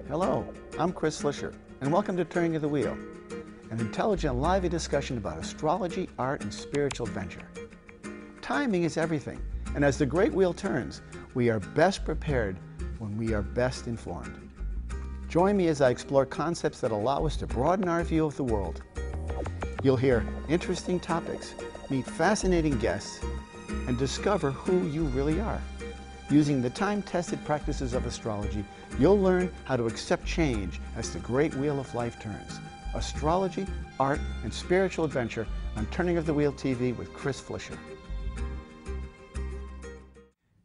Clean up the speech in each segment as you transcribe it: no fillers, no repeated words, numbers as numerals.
Hello, I'm Chris Flisher, and welcome to Turning of the Wheel, an intelligent, lively discussion about astrology, art, and spiritual adventure. Timing is everything, and as the great wheel turns, we are best prepared when we are best informed. Join me as I explore concepts that allow us to broaden our view of the world. You'll hear interesting topics, meet fascinating guests, and discover who you really are. Using the time-tested practices of astrology, you'll learn how to accept change as the great wheel of life turns. Astrology, art, and spiritual adventure on Turning of the Wheel TV with Chris Flisher.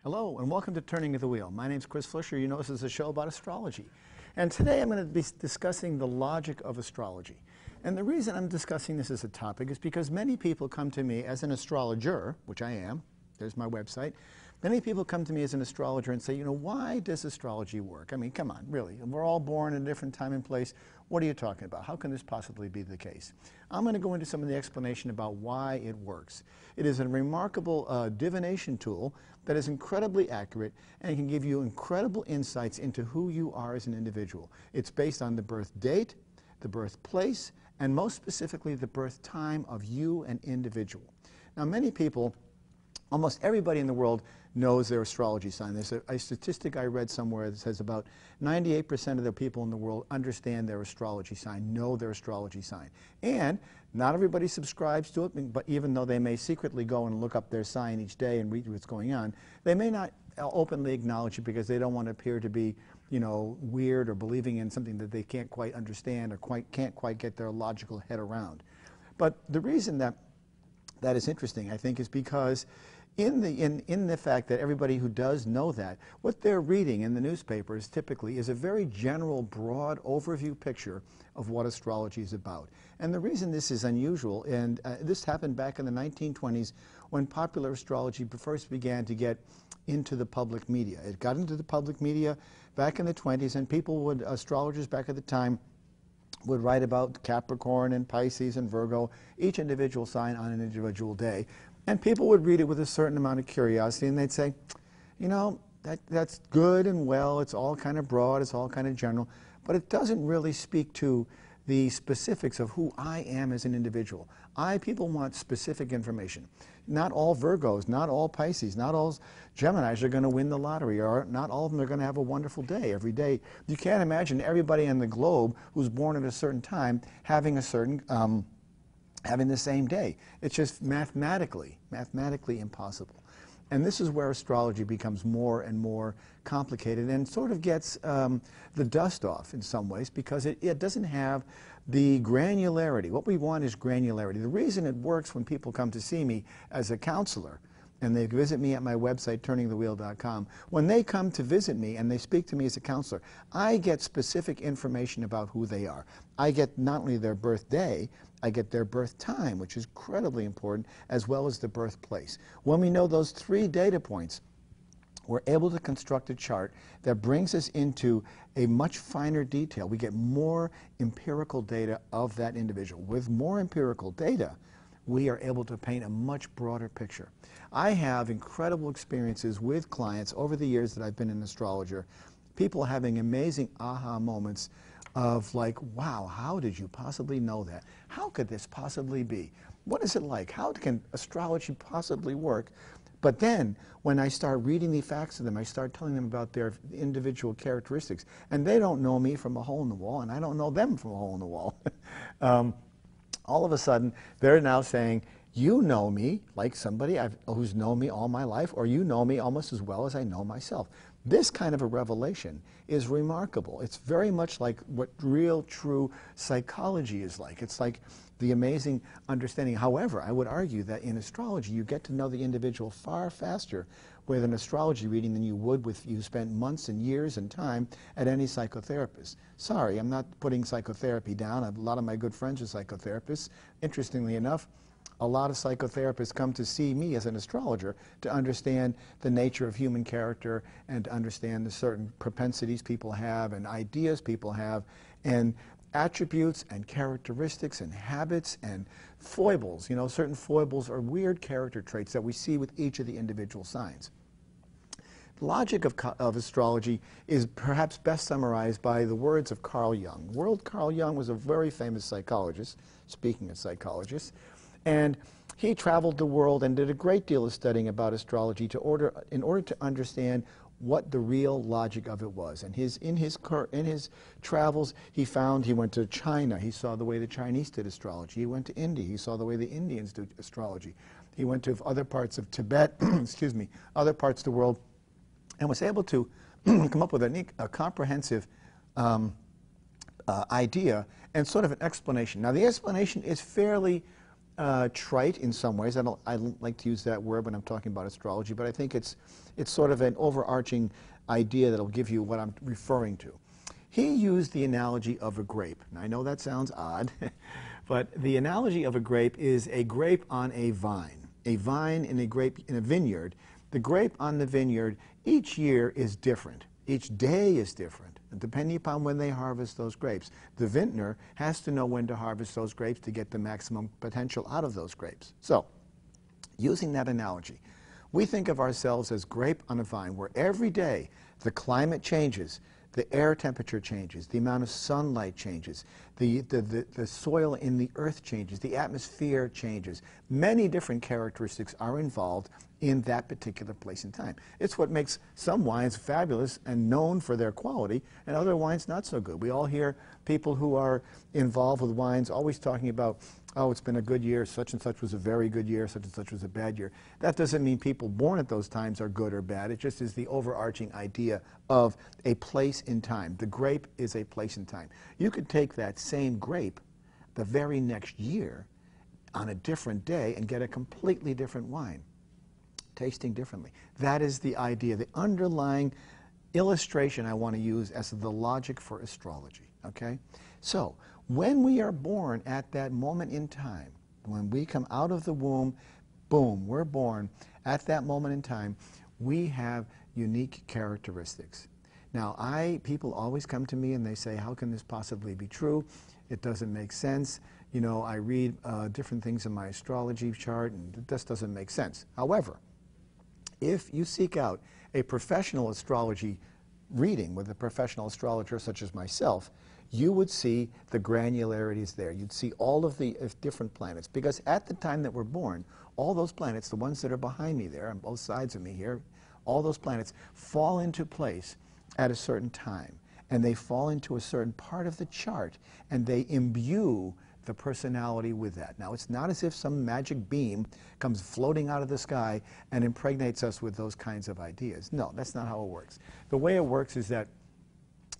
Hello, and welcome to Turning of the Wheel. My name's Chris Flisher. You know this is a show about astrology. And today I'm going to be discussing the logic of astrology. And the reason I'm discussing this as a topic is because many people come to me as an astrologer, which I am. There's my website. Many people come to me as an astrologer and say, you know, why does astrology work? I mean, come on, really. We're all born in a different time and place. What are you talking about? How can this possibly be the case? I'm going to go into some of the explanation about why it works. It is a remarkable divination tool that is incredibly accurate and can give you incredible insights into who you are as an individual. It's based on the birth date, the birthplace, and most specifically the birth time of you, an individual. Now, many people, almost everybody in the world, knows their astrology sign. There's a statistic I read somewhere that says about 98% of the people in the world understand their astrology sign, know their astrology sign. And not everybody subscribes to it, but even though they may secretly go and look up their sign each day and read what's going on, they may not openly acknowledge it because they don't want to appear to be, you know, weird or believing in something that they can't quite understand or can't quite get their logical head around. But the reason that is interesting, I think, is because in the fact that everybody who does know that, what they're reading in the newspapers typically is a very general, broad overview picture of what astrology is about. And the reason this is unusual, and this happened back in the 1920s when popular astrology first began to get into the public media. It got into the public media back in the 20s, and astrologers back at the time, would write about Capricorn and Pisces and Virgo, each individual sign on an individual day. And people would read it with a certain amount of curiosity, and they'd say, you know, that's good and well, it's all kind of broad, it's all kind of general, but it doesn't really speak to the specifics of who I am as an individual. People want specific information. Not all Virgos, not all Pisces, not all Geminis are going to win the lottery, or not all of them are going to have a wonderful day every day. You can't imagine everybody on the globe who's born at a certain time having a certain having the same day. It's just mathematically impossible. And this is where astrology becomes more and more complicated and sort of gets the dust off in some ways because it doesn't have the granularity. What we want is granularity. The reason it works when people come to see me as a counselor, and they visit me at my website, turningthewheel.com. When they come to visit me and they speak to me as a counselor, I get specific information about who they are. I get not only their birthday, I get their birth time, which is incredibly important, as well as the birthplace. When we know those three data points, we're able to construct a chart that brings us into a much finer detail. We get more empirical data of that individual. With more empirical data, we are able to paint a much broader picture. I have incredible experiences with clients over the years that I've been an astrologer, people having amazing aha moments of like, wow, how did you possibly know that? How could this possibly be? What is it like? How can astrology possibly work? But then, when I start reading the facts of them, I start telling them about their individual characteristics. And they don't know me from a hole in the wall, and I don't know them from a hole in the wall. All of a sudden, they're now saying, you know me like somebody who's known me all my life, or you know me almost as well as I know myself. This kind of a revelation is remarkable. It's very much like what real, true psychology is like. It's like the amazing understanding. However, I would argue that in astrology, you get to know the individual far faster with an astrology reading than you would if you spent months and years and time at any psychotherapist. Sorry, I'm not putting psychotherapy down. A lot of my good friends are psychotherapists. Interestingly enough, a lot of psychotherapists come to see me as an astrologer to understand the nature of human character and to understand the certain propensities people have and ideas people have and attributes and characteristics and habits and foibles. You know, certain foibles are weird character traits that we see with each of the individual signs. The logic of astrology is perhaps best summarized by the words of Carl Jung. Carl Jung was a very famous psychologist, speaking of psychologists, and he traveled the world and did a great deal of studying about astrology in order to understand what the real logic of it was. And in his travels, he went to China, he saw the way the Chinese did astrology. He went to India, he saw the way the Indians do astrology. He went to other parts of Tibet, excuse me, other parts of the world, and was able to come up with a comprehensive idea and sort of an explanation. Now, the explanation is fairly trite in some ways. I don't like to use that word when I'm talking about astrology, but I think it's sort of an overarching idea that'll give you what I'm referring to. He used the analogy of a grape. Now, I know that sounds odd, but the analogy of a grape is a grape on a vine in a vineyard. The grape on the vineyard each year is different. Each day is different, depending upon when they harvest those grapes. The vintner has to know when to harvest those grapes to get the maximum potential out of those grapes. So, using that analogy, we think of ourselves as grape on a vine, where every day the climate changes, the air temperature changes, the amount of sunlight changes, the soil in the earth changes, the atmosphere changes. Many different characteristics are involved in that particular place and time. It's what makes some wines fabulous and known for their quality, and other wines not so good. We all hear people who are involved with wines always talking about, oh, it's been a good year, such and such was a very good year, such and such was a bad year. That doesn't mean people born at those times are good or bad. It just is the overarching idea of a place in time. The grape is a place in time. You could take that same grape the very next year on a different day and get a completely different wine, tasting differently. That is the idea, the underlying illustration I want to use as the logic for astrology, okay? So, when we are born at that moment in time, when we come out of the womb, boom, we're born, at that moment in time, we have unique characteristics. Now, people always come to me and they say, how can this possibly be true? It doesn't make sense. You know, I read different things in my astrology chart and this doesn't make sense. However, if you seek out a professional astrology reading with a professional astrologer such as myself, you would see the granularities there. You'd see all of the different planets. Because at the time that we're born, all those planets, the ones that are behind me there, on both sides of me here, all those planets fall into place at a certain time. And they fall into a certain part of the chart, and they imbue the personality with that. Now, it's not as if some magic beam comes floating out of the sky and impregnates us with those kinds of ideas. No, that's not how it works. The way it works is that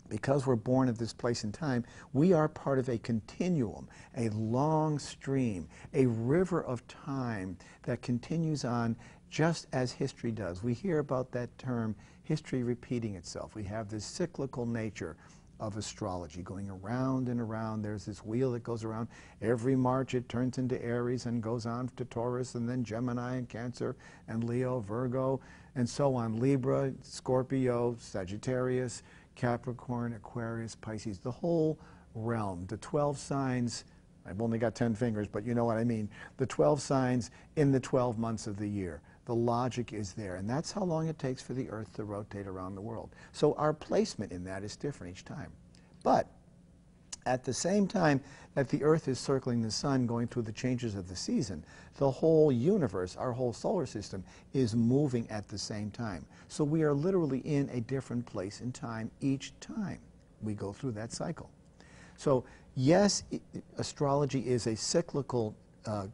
because we're born at this place in time, we are part of a continuum, a long stream, a river of time that continues on just as history does. We hear about that term, history repeating itself. We have this cyclical nature of astrology going around and around. There's this wheel that goes around. Every March it turns into Aries and goes on to Taurus and then Gemini and Cancer and Leo, Virgo, and so on. Libra, Scorpio, Sagittarius, Capricorn, Aquarius, Pisces, the whole realm, the 12 signs. I've only got 10 fingers, but you know what I mean. The 12 signs in the 12 months of the year. The logic is there, and that's how long it takes for the Earth to rotate around the world. So our placement in that is different each time. But at the same time that the Earth is circling the sun, going through the changes of the season, the whole universe, our whole solar system, is moving at the same time. So we are literally in a different place in time each time we go through that cycle. So yes, astrology is a cyclical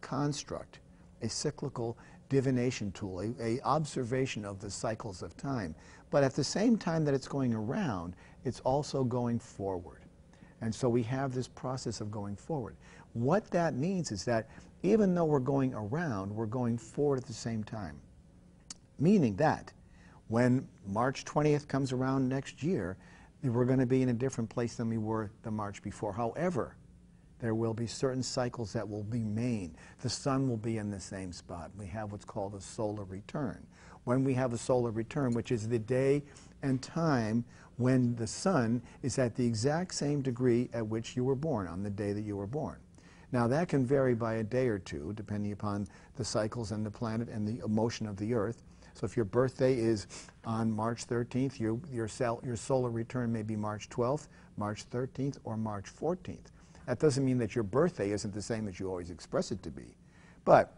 construct, a cyclical divination tool, a observation of the cycles of time. But at the same time that it's going around, it's also going forward. And so we have this process of going forward. What that means is that even though we're going around, we're going forward at the same time. Meaning that when March 20th comes around next year, we're going to be in a different place than we were the March before. However, there will be certain cycles that will remain. The sun will be in the same spot. We have what's called a solar return. When we have a solar return, which is the day and time when the sun is at the exact same degree at which you were born, on the day that you were born. Now that can vary by a day or two, depending upon the cycles and the planet and the motion of the Earth. So if your birthday is on March 13th, your solar return may be March 12th, March 13th, or March 14th. That doesn't mean that your birthday isn't the same as you always express it to be. But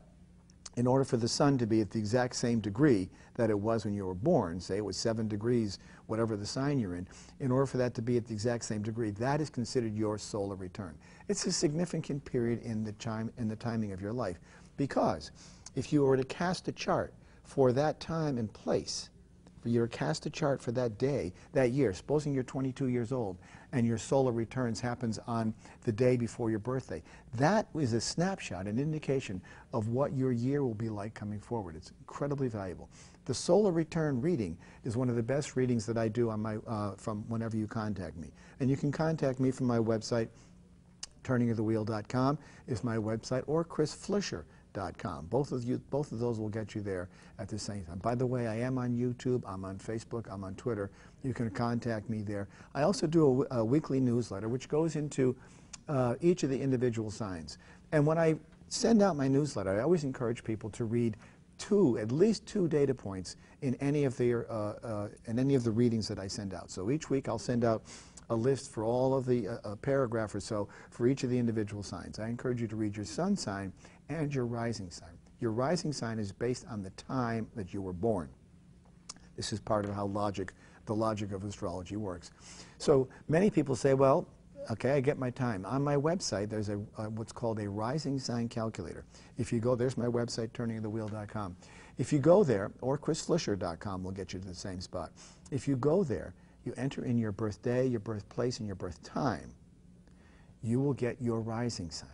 in order for the sun to be at the exact same degree that it was when you were born, say it was 7 degrees, whatever the sign you're in order for that to be at the exact same degree, that is considered your solar return. It's a significant period in the timing of your life, because if you were to cast a chart for that time and place, if you were to cast a chart for that day, that year, supposing you're 22 years old and your solar returns happens on the day before your birthday, that is a snapshot, an indication of what your year will be like coming forward. It's incredibly valuable. The solar return reading is one of the best readings that I do on my, from whenever you contact me. And you can contact me from my website, turningofthewheel.com is my website, or chrisflisher.com. Both of those will get you there at the same time. By the way, I am on YouTube, I'm on Facebook, I'm on Twitter. You can contact me there. I also do a weekly newsletter which goes into each of the individual signs. And when I send out my newsletter, I always encourage people to read at least two data points in any of the readings that I send out. So each week I'll send out a list for all of the a paragraph or so for each of the individual signs. I encourage you to read your sun sign and your rising sign. Your rising sign is based on the time that you were born. This is part of how the logic of astrology works. So many people say, well, okay, I get my time. On my website, there's what's called a rising sign calculator. If you go, there's my website, turningofthewheel.com. If you go there, or chrisflisher.com will get you to the same spot. If you go there, you enter in your birthday, your birthplace, and your birth time, you will get your rising sign.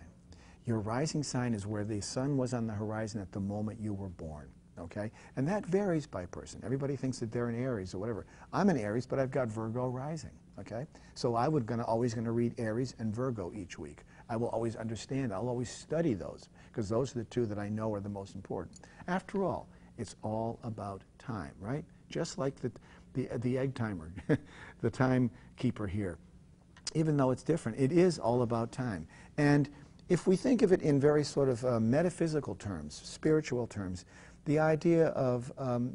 Your rising sign is where the sun was on the horizon at the moment you were born, okay? And that varies by person. Everybody thinks that they're in Aries or whatever. I'm in Aries, but I've got Virgo rising, okay? So I would always going to read Aries and Virgo each week. I will always understand. I'll always study those, because those are the two that I know are the most important. After all, it's all about time, right? Just like the egg timer, the timekeeper here. Even though it's different, it is all about time. And if we think of it in very sort of metaphysical terms, spiritual terms, the idea of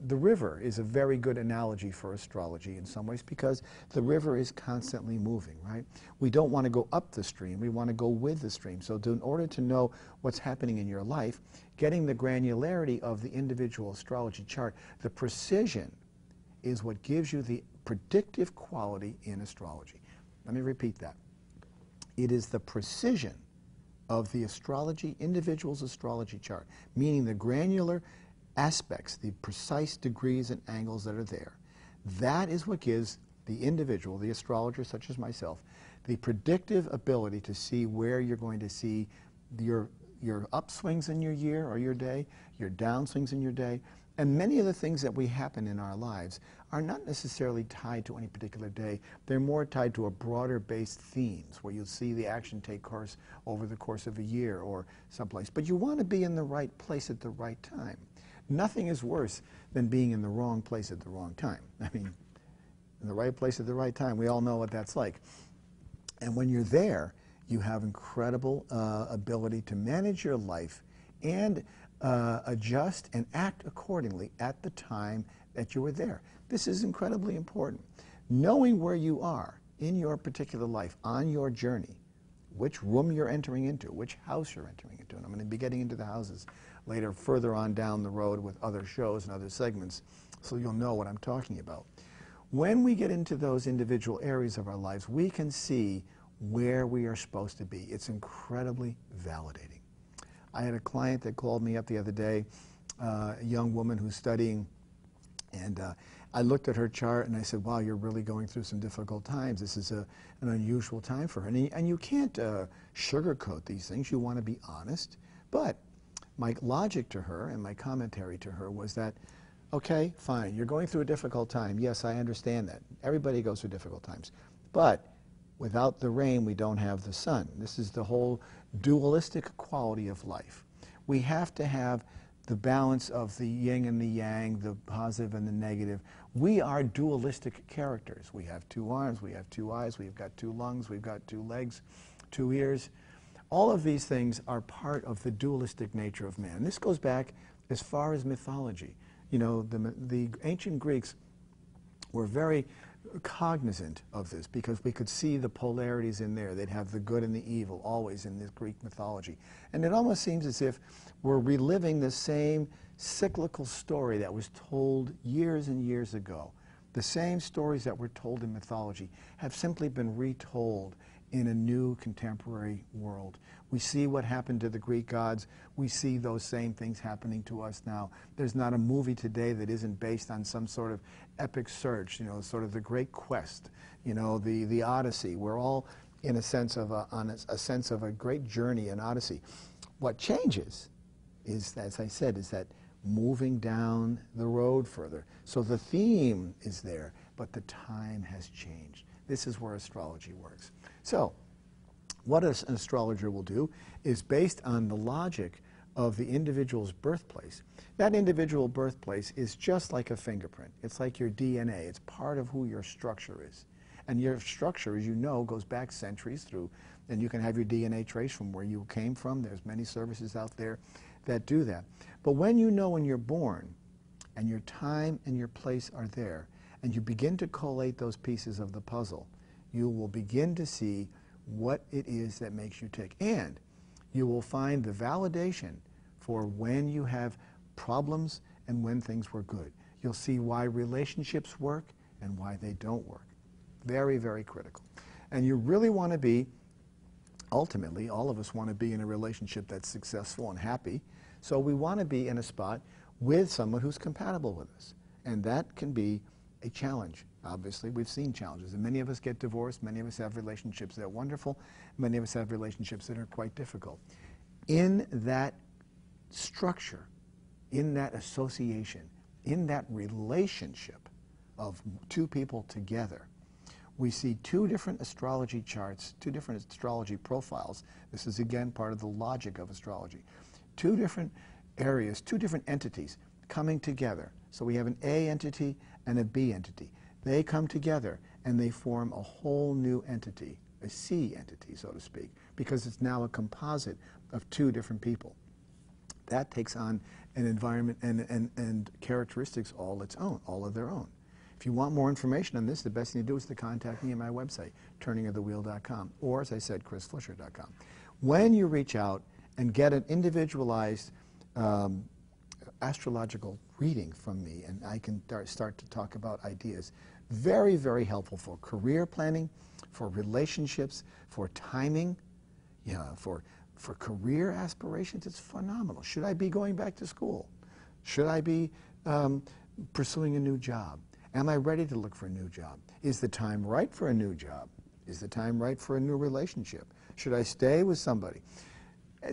the river is a very good analogy for astrology in some ways, because the river is constantly moving, right? We don't want to go up the stream, we want to go with the stream. So in order to know what's happening in your life, getting the granularity of the individual astrology chart, the precision is what gives you the predictive quality in astrology. Let me repeat that. It is the precision of the individual's astrology chart, meaning the granular aspects, the precise degrees and angles that are there. That is what gives the individual, the astrologer such as myself, the predictive ability to see where you're going to see your upswings in your year or your day, your downswings in your day. And many of the things that happen in our lives are not necessarily tied to any particular day. They're more tied to a broader-based themes, where you'll see the action take course over the course of a year or someplace. But you want to be in the right place at the right time. Nothing is worse than being in the wrong place at the wrong time. I mean, in the right place at the right time, we all know what that's like. And when you're there, you have incredible ability to manage your life and adjust and act accordingly at the time that you were there. This is incredibly important. Knowing where you are in your particular life, on your journey, which room you're entering into, which house you're entering into, and I'm going to be getting into the houses later, further on down the road with other shows and other segments, so you'll know what I'm talking about. When we get into those individual areas of our lives, we can see where we are supposed to be. It's incredibly validating. I had a client that called me up the other day, a young woman who's studying, and I looked at her chart and I said, wow, you're really going through some difficult times. This is an unusual time for her. And you can't sugarcoat these things. You want to be honest. But my logic to her and my commentary to her was that, okay, fine, you're going through a difficult time. Yes, I understand that. Everybody goes through difficult times. But without the rain, we don't have the sun. This is the whole dualistic quality of life. We have to have the balance of the yin and the yang, the positive and the negative. We are dualistic characters. We have two arms, we have two eyes, we've got two lungs, we've got two legs, two ears. All of these things are part of the dualistic nature of man. This goes back as far as mythology. You know, the ancient Greeks were very cognizant of this because we could see the polarities in there. They'd have the good and the evil always in this Greek mythology. And it almost seems as if we're reliving the same cyclical story that was told years and years ago. The same stories that were told in mythology have simply been retold in a new contemporary world. We see what happened to the Greek gods. We see those same things happening to us now. There's not a movie today that isn't based on some sort of epic search, you know, sort of the great quest, you know, the Odyssey. We're all in a sense of a sense of a great journey, an Odyssey. What changes is, as I said, is that moving down the road further. So the theme is there, but the time has changed. This is where astrology works. So what an astrologer will do is, based on the logic of the individual's birthplace, that individual birthplace is just like a fingerprint. It's like your DNA. It's part of who your structure is. And your structure, as you know, goes back centuries through, and you can have your DNA traced from where you came from. There's many services out there that do that. But when you know when you're born, and your time and your place are there, and you begin to collate those pieces of the puzzle, you will begin to see what it is that makes you tick. And you will find the validation for when you have problems and when things were good. You'll see why relationships work and why they don't work. Very, very critical. And you really want to be, ultimately, all of us want to be in a relationship that's successful and happy. So we want to be in a spot with someone who's compatible with us. And that can be a challenge. Obviously, we've seen challenges. And many of us get divorced. Many of us have relationships that are wonderful. Many of us have relationships that are quite difficult. In that structure, in that association, in that relationship of two people together, we see two different astrology charts, two different astrology profiles. This is, again, part of the logic of astrology. Two different areas, two different entities coming together. So we have an A entity and a B entity. They come together and they form a whole new entity, a C entity, so to speak, because it's now a composite of two different people. That takes on an environment and characteristics all its own, all of their own. If you want more information on this, the best thing to do is to contact me at my website, turningofthewheel.com, or, as I said, chrisflisher.com. When you reach out and get an individualized astrological reading from me, and I can start to talk about ideas, very, very helpful for career planning, for relationships, for timing, for career aspirations. It's phenomenal. Should I be going back to school? Should I be pursuing a new job? Am I ready to look for a new job? Is the time right for a new job? Is the time right for a new relationship? Should I stay with somebody?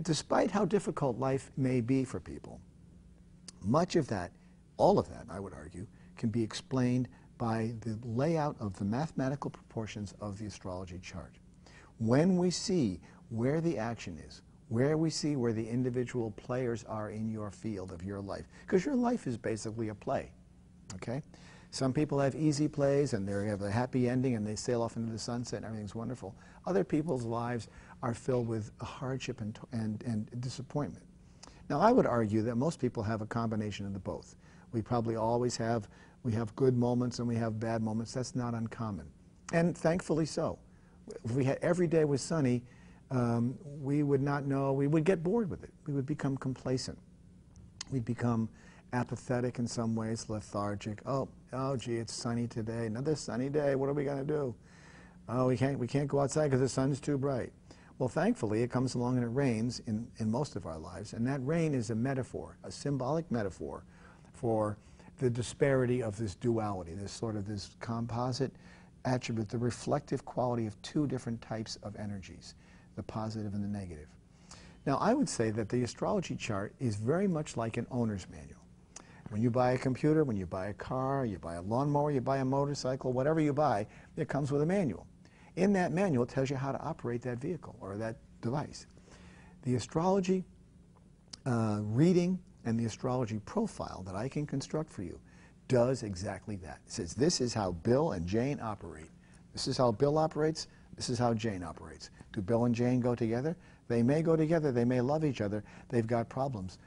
Despite how difficult life may be for people, much of that, all of that, I would argue, can be explained by the layout of the mathematical proportions of the astrology chart. When we see where the action is, where we see where the individual players are in your field of your life, because your life is basically a play, okay? Some people have easy plays and they have a happy ending and they sail off into the sunset and everything's wonderful. Other people's lives are filled with hardship and disappointment. Now, I would argue that most people have a combination of the both. We probably always have, we have good moments and we have bad moments. That's not uncommon. And thankfully so. If we had every day was sunny, we would not know, we would get bored with it. We would become complacent. We'd become apathetic in some ways, lethargic. Oh, gee, it's sunny today. Another sunny day. What are we going to do? Oh, we can't go outside because the sun's too bright. Well, thankfully, it comes along and it rains in most of our lives, and that rain is a metaphor, a symbolic metaphor for the disparity of this duality, this composite attribute, the reflective quality of two different types of energies, the positive and the negative. Now, I would say that the astrology chart is very much like an owner's manual. When you buy a computer, when you buy a car, you buy a lawnmower, you buy a motorcycle, whatever you buy, it comes with a manual. In that manual, it tells you how to operate that vehicle or that device. The astrology reading and the astrology profile that I can construct for you does exactly that. It says, this is how Bill and Jane operate. This is how Bill operates. This is how Jane operates. Do Bill and Jane go together? They may go together. They may love each other. They've got problems.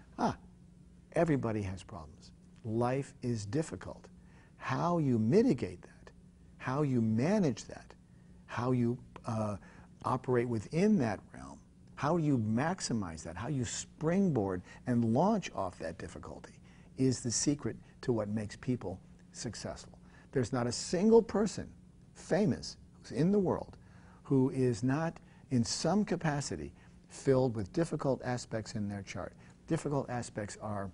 Everybody has problems. life is difficult. How you mitigate that, how you manage that, how you operate within that realm, how you maximize that, how you springboard and launch off that difficulty is the secret to what makes people successful. There's not a single person famous who's in the world who is not in some capacity filled with difficult aspects in their chart. Difficult aspects are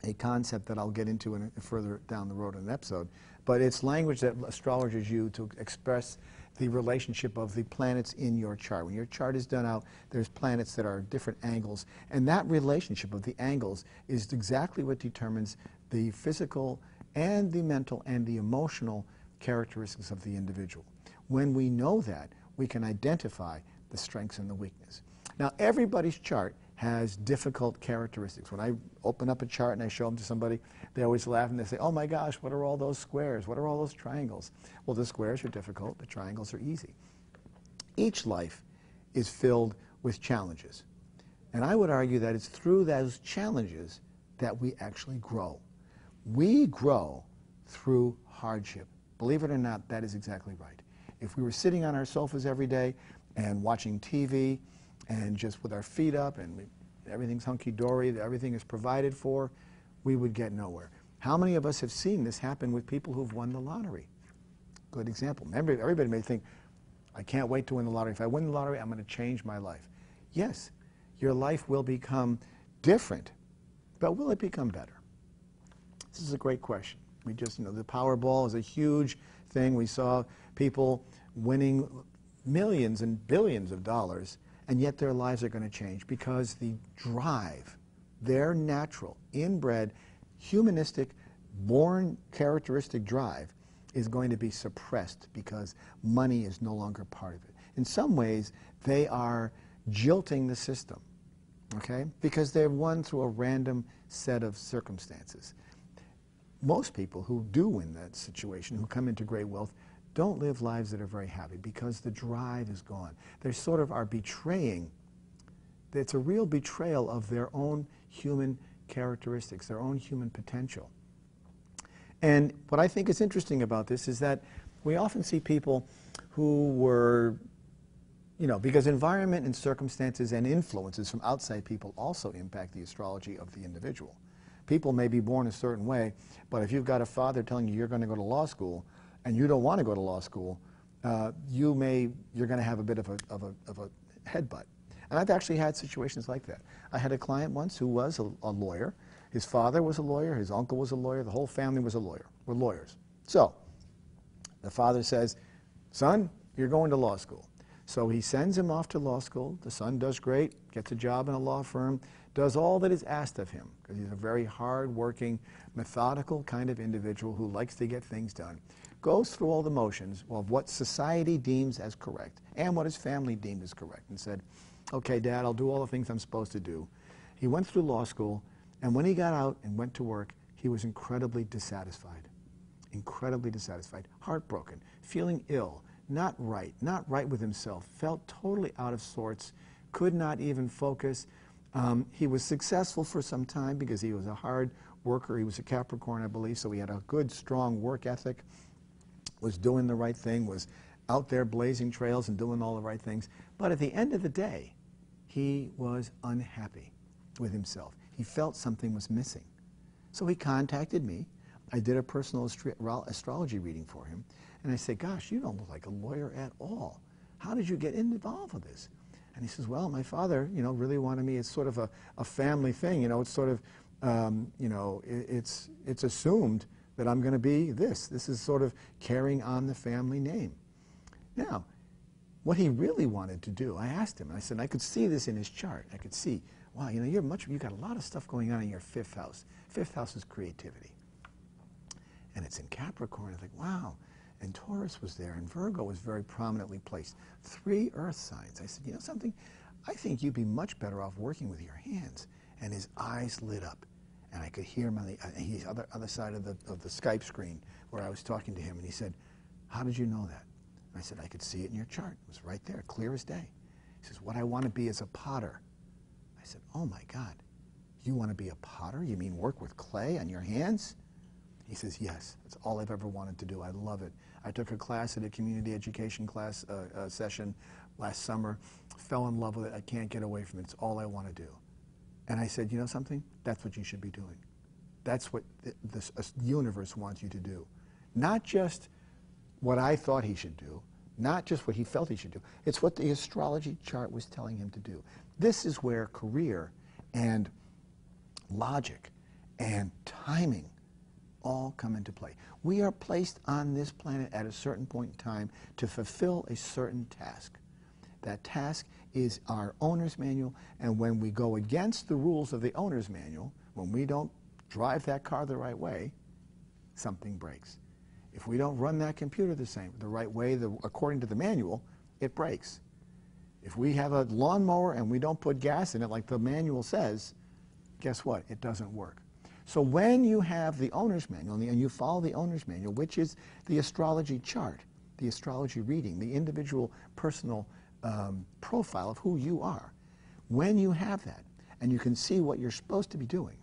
a concept that I'll get into further down the road in an episode, but it's language that astrologers use to express the relationship of the planets in your chart. When your chart is done out, there's planets that are different angles, and that relationship of the angles is exactly what determines the physical and the mental and the emotional characteristics of the individual. When we know that, we can identify the strengths and the weakness. Now, everybody's chart has difficult characteristics. When I open up a chart and I show them to somebody, they always laugh and they say, oh my gosh, what are all those squares? What are all those triangles? Well, the squares are difficult, the triangles are easy. Each life is filled with challenges. And I would argue that it's through those challenges that we actually grow. We grow through hardship. Believe it or not, that is exactly right. If we were sitting on our sofas every day and watching TV and just with our feet up and everything's hunky-dory, everything is provided for, we would get nowhere. How many of us have seen this happen with people who've won the lottery? Good example. Remember, everybody may think, I can't wait to win the lottery. If I win the lottery, I'm going to change my life. Yes, your life will become different, but will it become better? This is a great question. We just, the Powerball is a huge thing. We saw people winning millions and billions of dollars, and yet their lives are going to change because the drive, their natural, inbred, humanistic, born characteristic drive is going to be suppressed because money is no longer part of it. In some ways, they are jilting the system, okay? Because they've won through a random set of circumstances. Most people who do win that situation, who come into great wealth, don't live lives that are very happy because the drive is gone. They sort of are betraying. It's a real betrayal of their own human characteristics, their own human potential. And what I think is interesting about this is that we often see people who were, because environment and circumstances and influences from outside people also impact the astrology of the individual. People may be born a certain way, but if you've got a father telling you you're going to go to law school and you don't want to go to law school, you're going to have a bit of a headbutt. And I've actually had situations like that. I had a client once who was a lawyer. His father was a lawyer, his uncle was a lawyer, the whole family was a lawyer. We're lawyers. So the father says, son, you're going to law school. So he sends him off to law school. The son does great, gets a job in a law firm, does all that is asked of him, because he's a very hard-working, methodical kind of individual who likes to get things done. Goes through all the motions of what society deems as correct and what his family deemed as correct, and said, okay, Dad, I'll do all the things I'm supposed to do. He went through law school, and when he got out and went to work, he was incredibly dissatisfied, heartbroken, feeling ill, not right with himself, felt totally out of sorts, could not even focus. He was successful for some time because he was a hard worker. He was a Capricorn, I believe, so he had a good, strong work ethic, was doing the right thing, was out there blazing trails and doing all the right things. But at the end of the day, he was unhappy with himself. He felt something was missing. So he contacted me. I did a personal astrology reading for him. And I said, gosh, you don't look like a lawyer at all. How did you get involved with this? And he says, well, my father, really wanted me. It's sort of a family thing. It's sort of, it's assumed that I'm going to be this. This is sort of carrying on the family name. Now, what he really wanted to do, I asked him, and I said, I could see this in his chart. I could see, wow, you've got a lot of stuff going on in your fifth house. Fifth house is creativity. And it's in Capricorn. I was like, wow. And Taurus was there, and Virgo was very prominently placed. 3 earth signs. I said, something? I think you'd be much better off working with your hands. And his eyes lit up. And I could hear him on the other side of the Skype screen where I was talking to him. And he said, how did you know that? And I said, I could see it in your chart. It was right there, clear as day. He says, what I want to be is a potter. I said, oh my God, You want to be a potter? You mean work with clay on your hands? He says, yes, that's all I've ever wanted to do. I love it. I took a class at a community education class session last summer, fell in love with it. I can't get away from it. It's all I want to do. And I said, you know something? That's what you should be doing. That's what this universe wants you to do. Not just what I thought he should do, not just what he felt he should do. It's what the astrology chart was telling him to do. This is where career and logic and timing all come into play. We are placed on this planet at a certain point in time to fulfill a certain task. That task is our owner's manual, and when we go against the rules of the owner's manual, when we don't drive that car the right way, something breaks. If we don't run that computer the right way, according to the manual, it breaks. If we have a lawnmower and we don't put gas in it like the manual says, guess what? It doesn't work. So when you have the owner's manual and you follow the owner's manual, which is the astrology chart, the astrology reading, the individual personal profile of who you are, when you have that and you can see what you're supposed to be doing,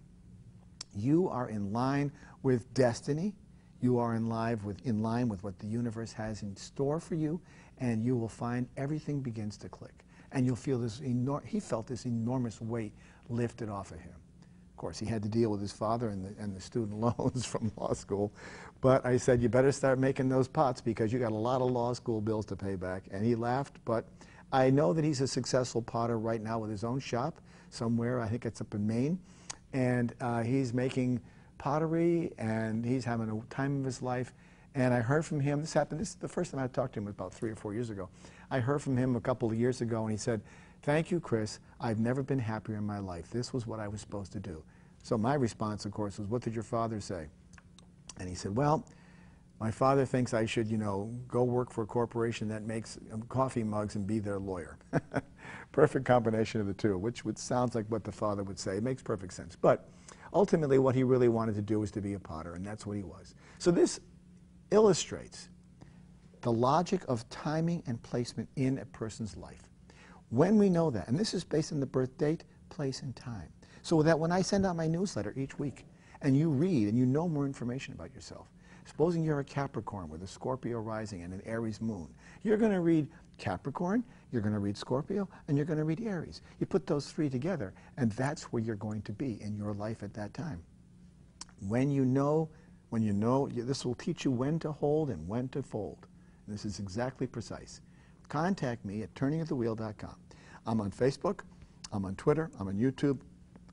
you are in line with destiny, you are in line with what the universe has in store for you, and you will find everything begins to click. And you'll feel this he felt this enormous weight lifted off of him. Of course, he had to deal with his father and the student loans from law school. But I said, you better start making those pots because you got a lot of law school bills to pay back. And he laughed, but I know that he's a successful potter right now with his own shop somewhere. I think it's up in Maine. And he's making pottery, and he's having a time of his life. And I heard from him, this is the first time I talked to him about 3 or 4 years ago. I heard from him a couple of years ago, and he said, thank you, Chris. I've never been happier in my life. This was what I was supposed to do. So my response, of course, was, what did your father say? And he said, well, my father thinks I should, go work for a corporation that makes coffee mugs and be their lawyer. Perfect combination of the two, which sounds like what the father would say. It makes perfect sense. But ultimately, what he really wanted to do was to be a potter, and that's what he was. So this illustrates the logic of timing and placement in a person's life. When we know that, and this is based on the birth date, place, and time, so that when I send out my newsletter each week, and you read and you know more information about yourself, supposing you're a Capricorn with a Scorpio rising and an Aries moon, you're going to read Capricorn, you're going to read Scorpio, and you're going to read Aries. You put those three together, and that's where you're going to be in your life at that time. When you know, this will teach you when to hold and when to fold. And this is exactly precise. Contact me at turningofthewheel.com. I'm on Facebook, I'm on Twitter, I'm on YouTube,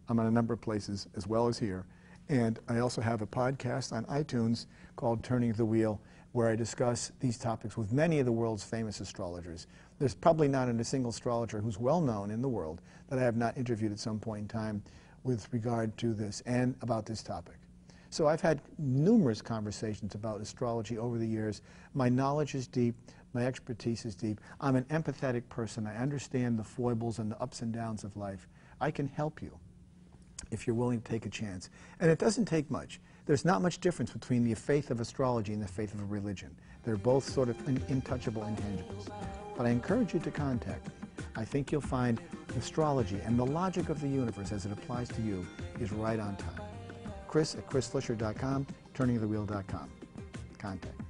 I'm on a number of places as well as here. And I also have a podcast on iTunes called Turning the Wheel, where I discuss these topics with many of the world's famous astrologers. There's probably not a single astrologer who's well known in the world that I have not interviewed at some point in time with regard to this and about this topic. So I've had numerous conversations about astrology over the years. My knowledge is deep, my expertise is deep. I'm an empathetic person. I understand the foibles and the ups and downs of life. I can help you if you're willing to take a chance. And it doesn't take much. There's not much difference between the faith of astrology and the faith of a religion. They're both sort of intouchable intangibles. But I encourage you to contact me. I think you'll find astrology and the logic of the universe as it applies to you is right on time. Chris at chrisflisher.com, turningthewheel.com. Contact me.